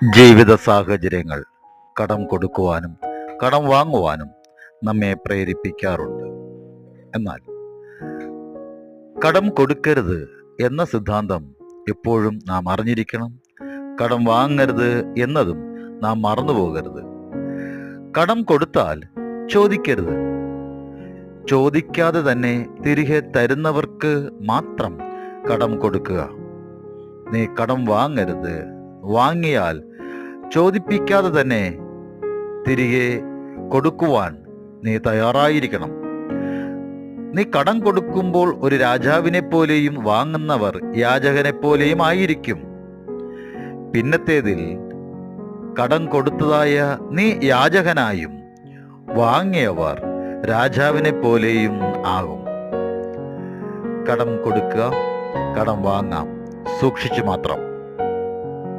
ജീവിത സാഹചര്യങ്ങൾ കടം കൊടുക്കുവാനും കടം വാങ്ങുവാനും നമ്മെ പ്രേരിപ്പിക്കാറുണ്ട്. എന്നാൽ കടം കൊടുക്കരുത് എന്ന സിദ്ധാന്തം എപ്പോഴും നാം അറിഞ്ഞിരിക്കണം. കടം വാങ്ങരുത് എന്നതും നാം മറന്നുപോകരുത്. കടം കൊടുത്താൽ ചോദിക്കരുത്. ചോദിക്കാതെ തന്നെ തിരികെ തരുന്നവർക്ക് മാത്രം കടം കൊടുക്കുക. നീ കടം വാങ്ങരുത്. വാങ്ങിയാൽ ചോദിപ്പിക്കാതെ തന്നെ തിരികെ കൊടുക്കുവാൻ നീ തയ്യാറായിരിക്കണം. നീ കടം കൊടുക്കുമ്പോൾ ഒരു രാജാവിനെ പോലെയും വാങ്ങുന്നവർ യാചകനെ പോലെയും ആയിരിക്കും. പിന്നത്തേതിൽ കടം കൊടുത്തതായ നീ യാചകനായും വാങ്ങിയവർ രാജാവിനെ പോലെയും ആകും. കടം കൊടുക്കുക, കടം വാങ്ങാം, സൂക്ഷിച്ചു മാത്രം.